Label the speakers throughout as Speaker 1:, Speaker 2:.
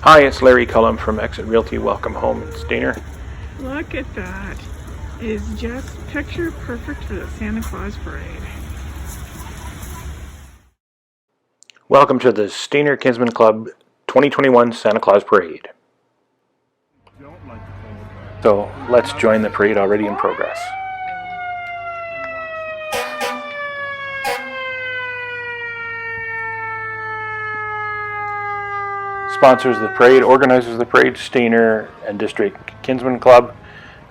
Speaker 1: Hi, it's Larry Culham from Exit Realty. Welcome home in Stayner.
Speaker 2: Look at that. It is just picture perfect for the Santa Claus parade.
Speaker 1: Welcome to the Stayner Kinsmen Club 2021 Santa Claus Parade. So let's join the parade already in progress. Sponsors of the parade, organizers of the parade, Stayner and District Kinsmen Club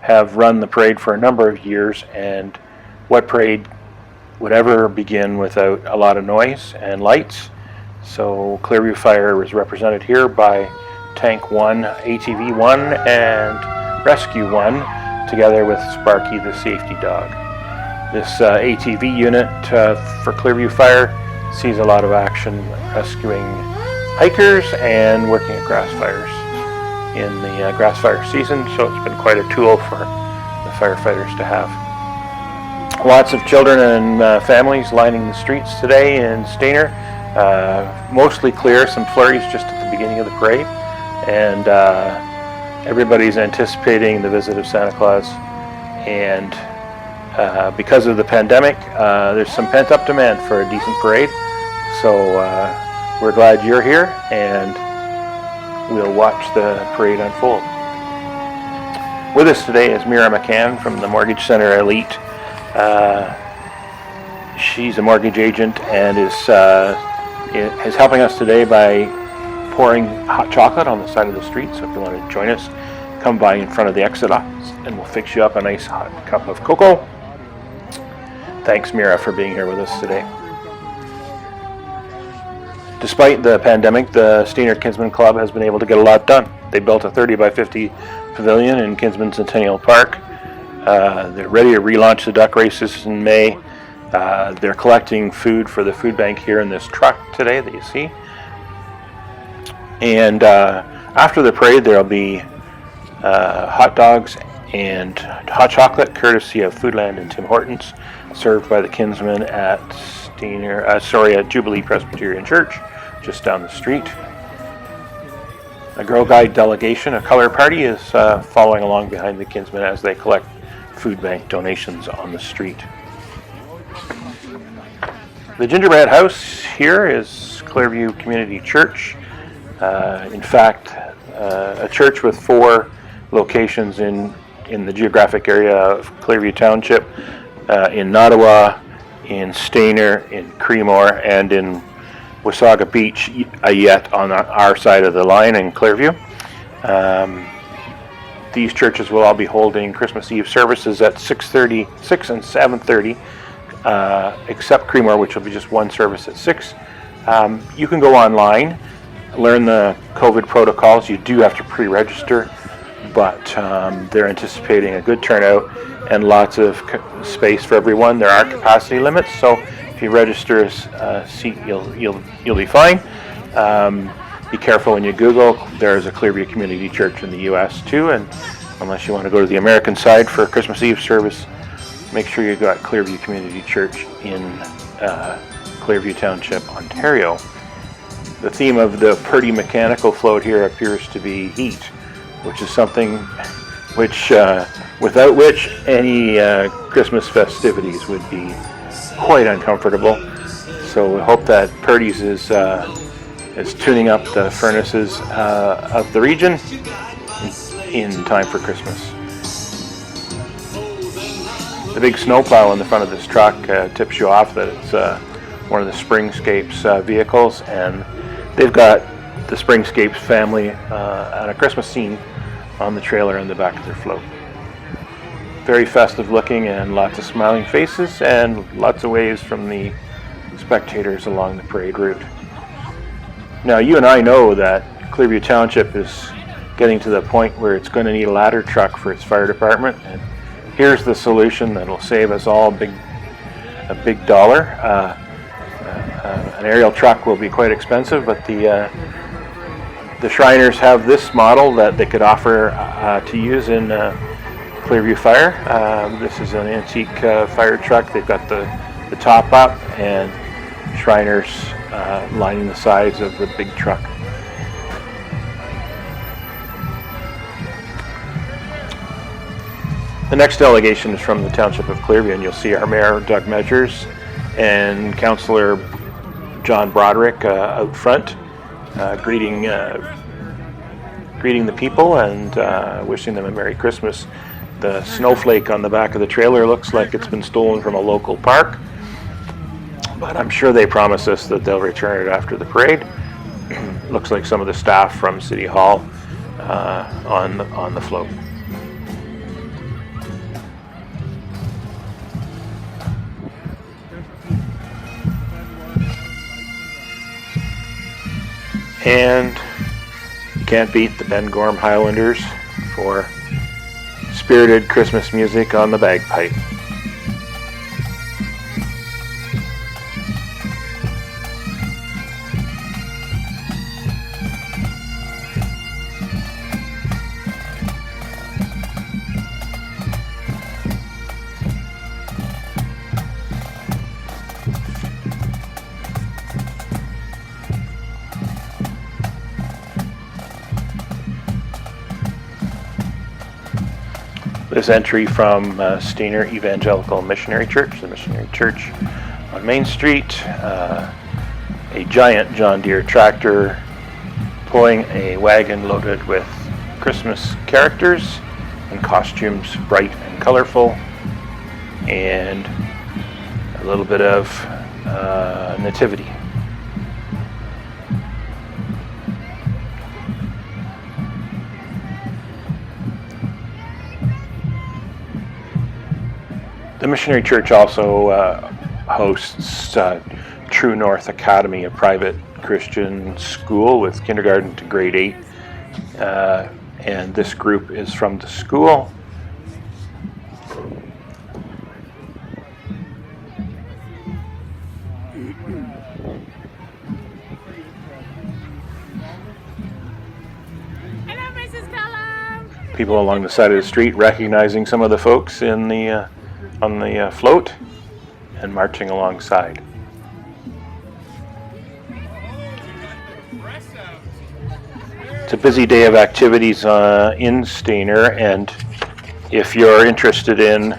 Speaker 1: have run the parade for a number of years, and what parade would ever begin without a lot of noise and lights? So Clearview Fire is represented here by Tank 1, ATV 1, and Rescue 1, together with Sparky the safety dog. This ATV unit for Clearview Fire sees a lot of action rescuing hikers and working at grass fires in the grass fire season, so it's been quite a tool for the firefighters to have. Lots of children and families lining the streets today in Stayner. Mostly clear, some flurries just at the beginning of the parade, and everybody's anticipating the visit of Santa Claus. And because of the pandemic, there's some pent-up demand for a decent parade, so we're glad you're here, and we'll watch the parade unfold. With us today is Mira McCann from the Mortgage Center Elite. She's a mortgage agent and is helping us today by pouring hot chocolate on the side of the street. So if you want to join us, come by in front of the exit office and we'll fix you up a nice hot cup of cocoa. Thanks, Mira, for being here with us today. Despite the pandemic, the Stayner Kinsmen Club has been able to get a lot done. They built a 30 by 50 pavilion in Kinsmen Centennial Park. They're ready to relaunch the duck races in May. They're collecting food for the food bank here in this truck today that you see. And after the parade, there'll be hot dogs and hot chocolate, courtesy of Foodland and Tim Hortons, served by the Kinsmen at at Jubilee Presbyterian Church, just down the street. A Girl Guide delegation, a color party, is following along behind the Kinsmen as they collect food bank donations on the street. The gingerbread house here is Clearview Community Church. In fact, a church with 4 locations in the geographic area of Clearview Township, in Nottawa, in Stayner, in Creemore, and in Wasaga Beach, yet on our side of the line in Clearview. These churches will all be holding Christmas Eve services at 6 and 7:30, except Creemore, which will be just one service at 6. You can go online, learn the COVID protocols. You do have to pre-register, but they're anticipating a good turnout and lots of space for everyone. There are capacity limits, so if you register a seat, you'll be fine. Be careful when you Google. There's a Clearview Community Church in the U.S. too, and unless you want to go to the American side for a Christmas Eve service, make sure you've got Clearview Community Church in Clearview Township, Ontario. The theme of the Purdy mechanical float here appears to be heat, which is something which, without which any Christmas festivities would be quite uncomfortable. So we hope that Purdy's is tuning up the furnaces of the region in time for Christmas. The big snowplow in the front of this truck tips you off that it's one of the Springscapes vehicles, and they've got the Springscapes family at a Christmas scene on the trailer in the back of their float. Very festive looking and lots of smiling faces and lots of waves from the spectators along the parade route. Now, you and I know that Clearview Township is getting to the point where it's going to need a ladder truck for its fire department, and here's the solution that will save us all a big dollar. An aerial truck will be quite expensive, but the Shriners have this model that they could offer to use in Clearview Fire. This is an antique fire truck. They've got the top up and Shriners lining the sides of the big truck. The next delegation is from the Township of Clearview, and you'll see our Mayor, Doug Measures, and Councillor John Broderick out front, greeting the people and wishing them a Merry Christmas. The snowflake on the back of the trailer looks like it's been stolen from a local park, but I'm sure they promise us that they'll return it after the parade. Looks like some of the staff from City Hall on the float. And you can't beat the Ben Gorham Highlanders for spirited Christmas music on the bagpipe. This entry from Stayner Evangelical Missionary Church, the Missionary Church on Main Street. A giant John Deere tractor pulling a wagon loaded with Christmas characters and costumes, bright and colorful, and a little bit of nativity. The Missionary Church also hosts True North Academy, a private Christian school with kindergarten to grade 8. And this group is from the school.
Speaker 2: Hello, Mrs. Culham.
Speaker 1: People along the side of the street recognizing some of the folks in the on the float and marching alongside. It's a busy day of activities in Stayner, and if you're interested in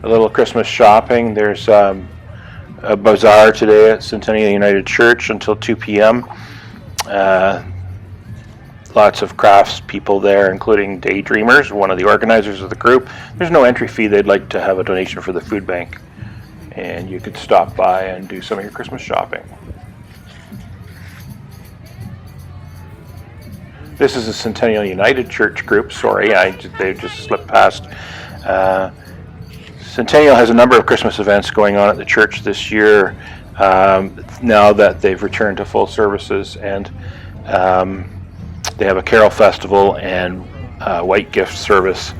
Speaker 1: a little Christmas shopping, there's a bazaar today at Centennial United Church until 2 p.m. Lots of crafts people there, including Daydreamers, one of the organizers of the group. There's no entry fee. They'd like to have a donation for the food bank, and you could stop by and do some of your Christmas shopping. This is a Centennial United Church group. Sorry, they just slipped past. Centennial has a number of Christmas events going on at the church this year, now that they've returned to full services, and they have a carol festival and white gift service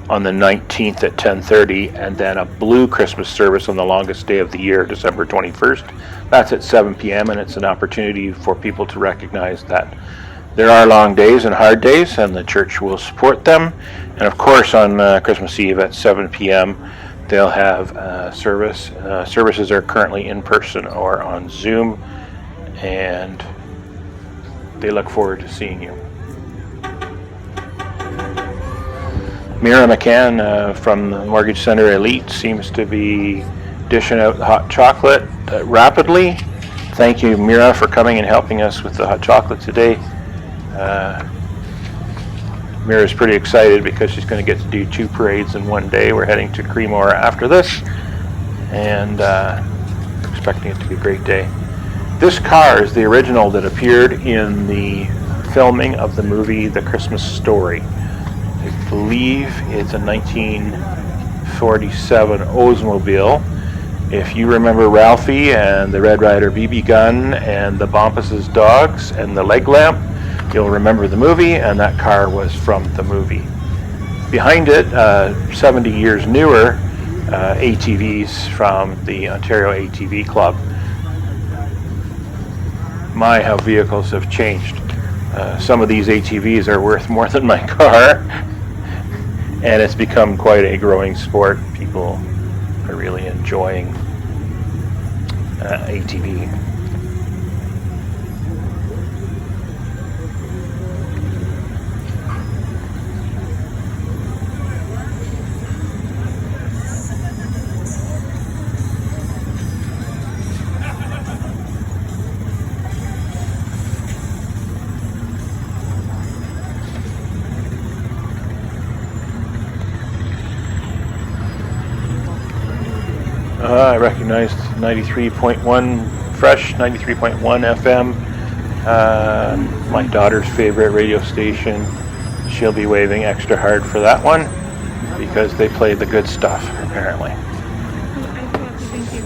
Speaker 1: on the 19th at 10:30, and then a blue Christmas service on the longest day of the year, December 21st. That's at 7 p.m., and it's an opportunity for people to recognize that there are long days and hard days, and the church will support them. And of course, on Christmas Eve at 7 p.m., they'll have service. Services are currently in person or on Zoom, and they look forward to seeing you. Mira McCann from the Mortgage Center Elite seems to be dishing out the hot chocolate rapidly. Thank you, Mira, for coming and helping us with the hot chocolate today. Mira's pretty excited because she's going to get to do 2 parades in one day. We're heading to Creemore after this, and expecting it to be a great day. This car is the original that appeared in the filming of the movie The Christmas Story. I believe it's a 1947 Oldsmobile. If you remember Ralphie and the Red Ryder BB gun and the Bumpus's dogs and the leg lamp, you'll remember the movie, and that car was from the movie. Behind it, 70 years newer ATVs from the Ontario ATV Club. My, how vehicles have changed. Some of these ATVs are worth more than my car, and it's become quite a growing sport. People are really enjoying ATV. I recognized 93.1 Fresh, 93.1 FM. My daughter's favorite radio station. She'll be waving extra hard for that one because they play the good stuff, apparently.
Speaker 2: Thank you.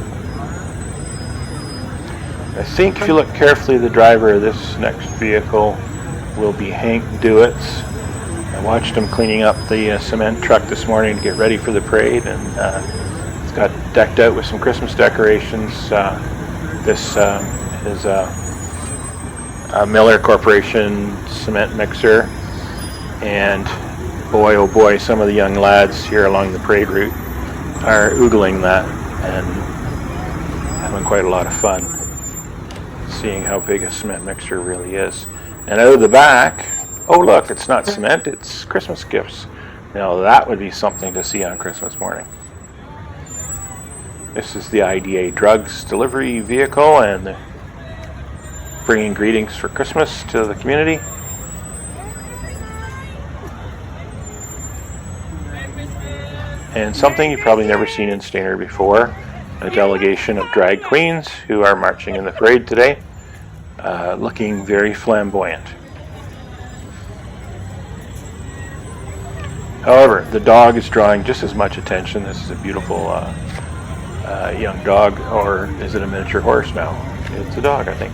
Speaker 1: I think if you look carefully, the driver of this next vehicle will be Hank Dewitt's. I watched him cleaning up the cement truck this morning to get ready for the parade, and it's got decked out with some Christmas decorations. This is a Miller Corporation cement mixer, and boy oh boy, some of the young lads here along the parade route are oogling that and having quite a lot of fun seeing how big a cement mixer really is. And out of the back, oh look, it's not cement, it's Christmas gifts. Now that would be something to see on Christmas morning. This is the IDA Drugs delivery vehicle and bringing greetings for Christmas to the community. And something you've probably never seen in Stayner before, a delegation of drag queens who are marching in the parade today, looking very flamboyant. However, the dog is drawing just as much attention. This is a beautiful young dog, or is it a miniature horse now? It's a dog, I think.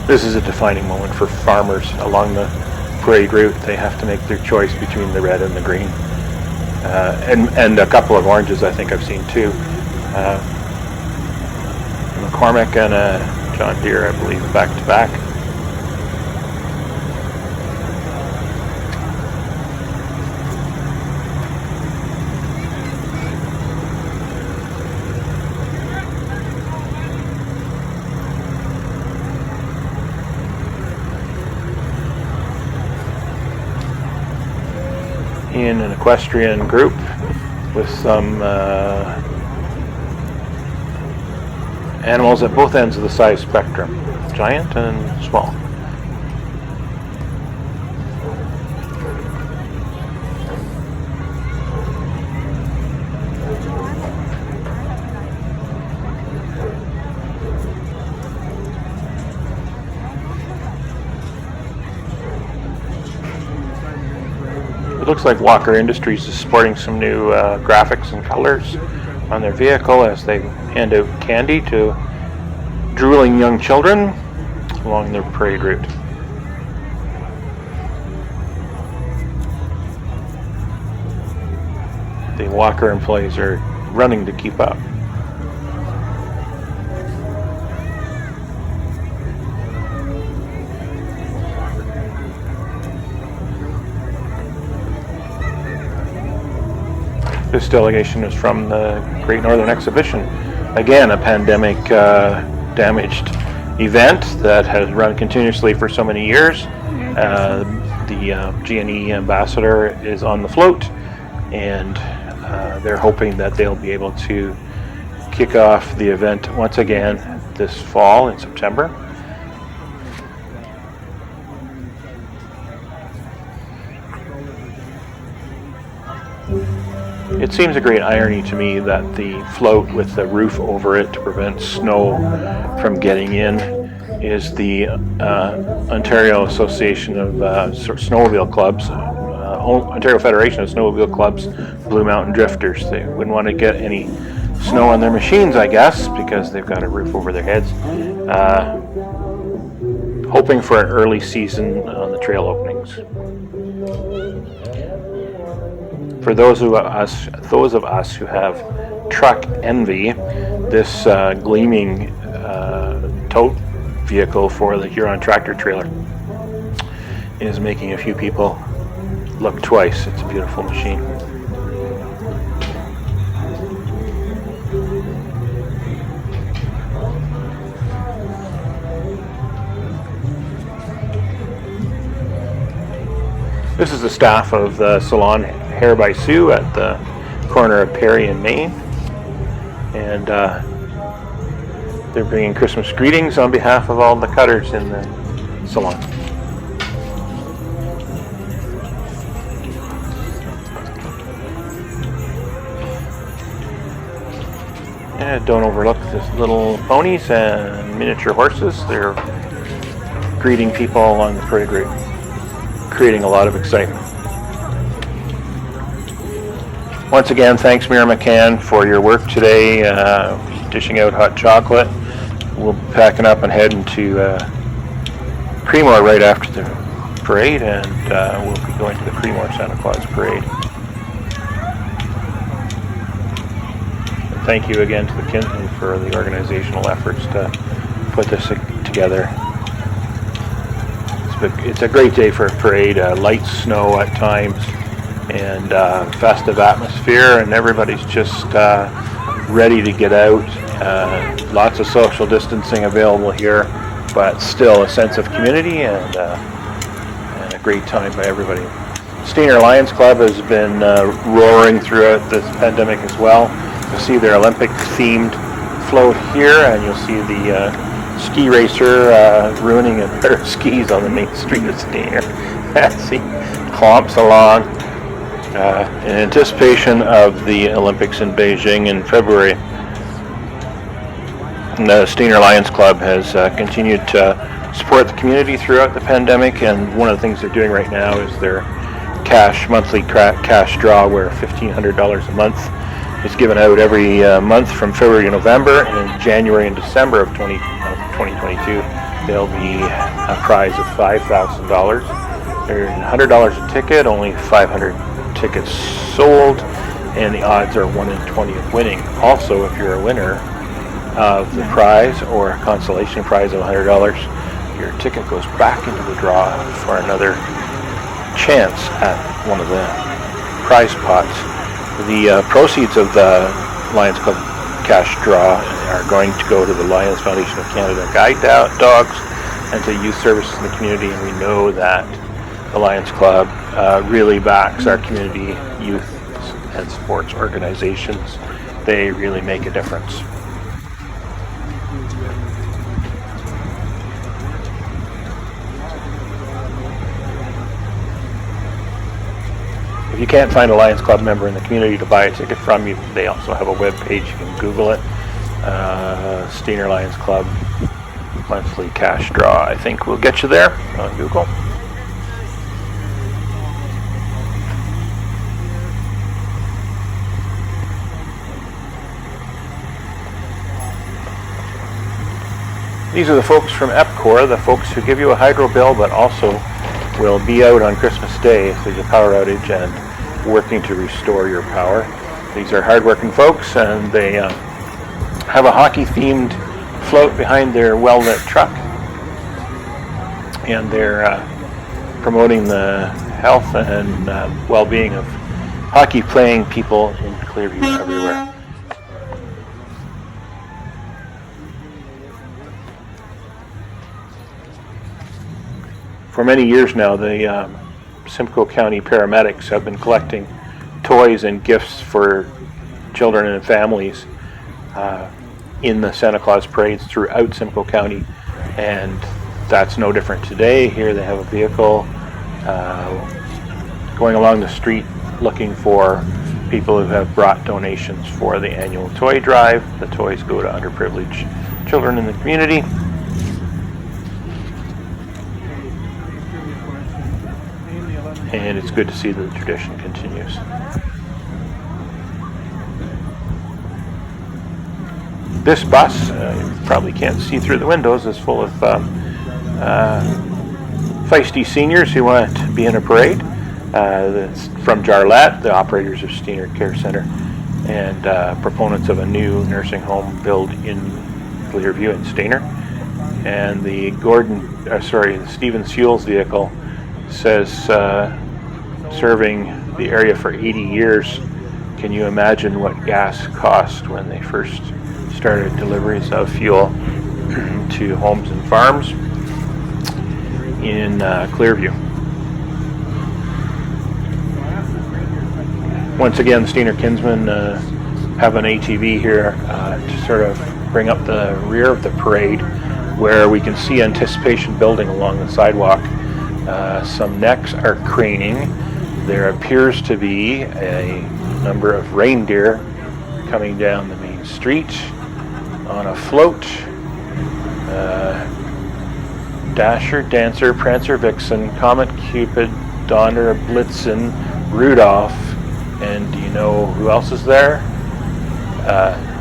Speaker 1: This is a defining moment for farmers along the parade route. They have to make their choice between the red and the green. And a couple of oranges I think I've seen too. McCormick and John Deere, I believe, back to back. In an equestrian group with some animals at both ends of the size spectrum, giant and small. It looks like Walker Industries is sporting some new graphics and colors on their vehicle as they hand out candy to drooling young children along their parade route. The Walker employees are running to keep up. This delegation is from the Great Northern Exhibition. Again, a pandemic damaged event that has run continuously for so many years. The G&E ambassador is on the float, and they're hoping that they'll be able to kick off the event once again this fall in September. It seems a great irony to me that the float with the roof over it to prevent snow from getting in is the Ontario Association of Snowmobile Clubs, Ontario Federation of Snowmobile Clubs, Blue Mountain Drifters. They wouldn't want to get any snow on their machines, I guess, because they've got a roof over their heads. Hoping for an early season on the trail openings. For those of us who have truck envy, this gleaming tote vehicle for the Huron tractor trailer is making a few people look twice. It's a beautiful machine. This is the staff of the salon Hair by Sue at the corner of Perry and Main. And they're bringing Christmas greetings on behalf of all the cutters in the salon. And don't overlook this little ponies and miniature horses. They're greeting people along the parade route, creating a lot of excitement. Once again, thanks Mira McCann for your work today, dishing out hot chocolate. We'll be packing up and heading to Creemore right after the parade, and we'll be going to the Creemore Santa Claus parade. And thank you again to the Kinsmen for the organizational efforts to put this together. It's a great day for a parade, light snow at times, and festive atmosphere, and everybody's just ready to get out. Lots of social distancing available here, but still a sense of community and a great time by everybody. Stayner Lions Club has been roaring throughout this pandemic as well. You'll see their Olympic-themed float here, and you'll see the ski racer ruining a pair of skis on the main street of Stayner as he clomps along in anticipation of the Olympics in Beijing in February. And the Stayner Lions Club has continued to support the community throughout the pandemic, and one of the things they're doing right now is their monthly cash draw, where $1,500 a month is given out every month from February to November, and in January and December of 2022 there'll be a prize of $5,000. They're $100 a ticket, only 500 tickets sold, and the odds are 1 in 20 of winning. Also, if you're a winner of the prize or a consolation prize of $100, your ticket goes back into the draw for another chance at one of the prize pots. The proceeds of the Lions Club cash draw are going to go to the Lions Foundation of Canada Guide Dogs and to youth services in the community, and we know that the Lions Club really backs our community youth and sports organizations. They really make a difference. If you can't find a Lions Club member in the community to buy a ticket from, they also have a web page. You can Google it. Stayner Lions Club monthly cash draw. I think we'll get you there on Google. These are the folks from EPCOR, the folks who give you a hydro bill, but also will be out on Christmas Day if there's a power outage and working to restore your power. These are hardworking folks, and they have a hockey-themed float behind their well-lit truck, and they're promoting the health and well-being of hockey-playing people in Clearview everywhere. For many years now, the Simcoe County paramedics have been collecting toys and gifts for children and families in the Santa Claus parades throughout Simcoe County, and that's no different today. Here they have a vehicle going along the street looking for people who have brought donations for the annual toy drive. The toys go to underprivileged children in the community. And it's good to see that the tradition continues. This bus, you probably can't see through the windows, is full of feisty seniors who want to be in a parade. That's from Jarlatte, the operators of Stayner Care Center, and proponents of a new nursing home built in Clearview and Stayner. And the Stephen Sewell's vehicle says, serving the area for 80 years, can you imagine what gas cost when they first started deliveries of fuel to homes and farms in Clearview? Once again, the Stayner Kinsmen have an ATV here to sort of bring up the rear of the parade, where we can see anticipation building along the sidewalk. Some necks are craning. There appears to be a number of reindeer coming down the main street on a float. Dasher, Dancer, Prancer, Vixen, Comet, Cupid, Donner, Blitzen, Rudolph, and do you know who else is there?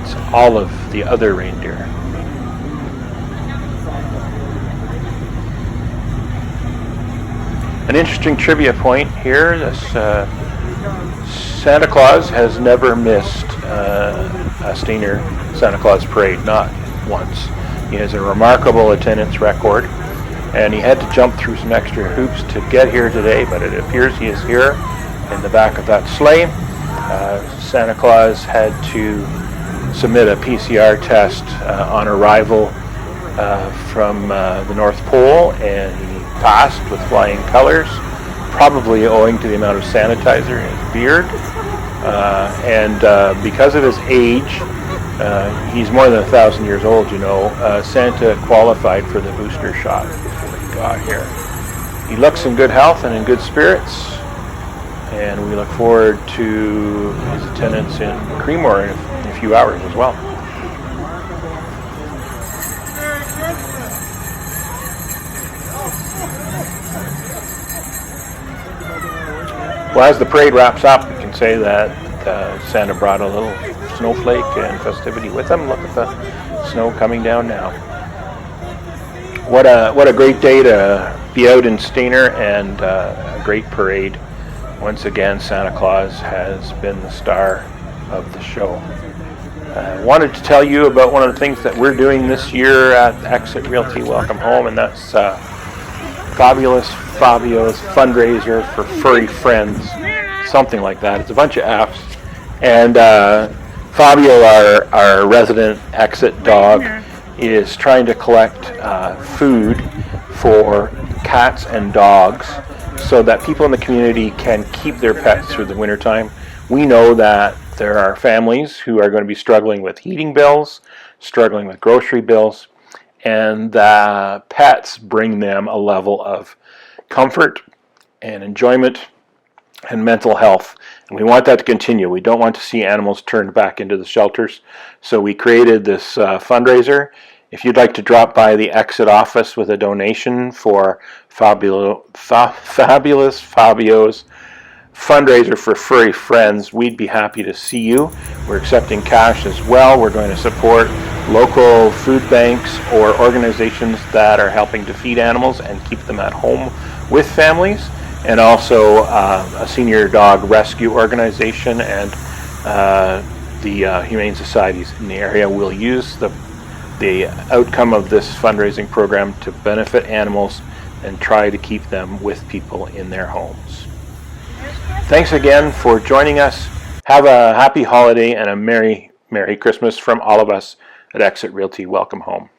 Speaker 1: It's all of the other reindeer. An interesting trivia point here, this Santa Claus has never missed a Stayner Santa Claus parade, not once. He has a remarkable attendance record, and he had to jump through some extra hoops to get here today, but it appears he is here in the back of that sleigh. Santa Claus had to submit a PCR test on arrival from the North Pole, and he passed with flying colors, probably owing to the amount of sanitizer in his beard. And because of his age, he's more than 1,000 years old, you know. Santa qualified for the booster shot we got here. He looks in good health and in good spirits, and we look forward to his attendance in Creemore in a few hours as well. Well, as the parade wraps up, we can say that Santa brought a little snowflake and festivity with him. Look at the snow coming down now. What a great day to be out in Stayner, and a great parade. Once again, Santa Claus has been the star of the show. I wanted to tell you about one of the things that we're doing this year at Exit Realty Welcome Home, and that's Fabio's fundraiser for furry friends, something like that. It's a bunch of F's. And Fabio, our resident Exit dog, is trying to collect food for cats and dogs so that people in the community can keep their pets through the wintertime. We know that there are families who are going to be struggling with heating bills, struggling with grocery bills, and the pets bring them a level of comfort and enjoyment and mental health. And we want that to continue. We don't want to see animals turned back into the shelters. So we created this fundraiser. If you'd like to drop by the Exit office with a donation for Fabulous Fabio's fundraiser for furry friends, we'd be happy to see you. We're accepting cash as well. We're going to support local food banks or organizations that are helping to feed animals and keep them at home with families, and also a senior dog rescue organization, and the humane societies in the area will use the outcome of this fundraising program to benefit animals and try to keep them with people in their homes. Thanks again for joining us. Have a happy holiday and a Merry Christmas from all of us at Exit Realty Welcome Home.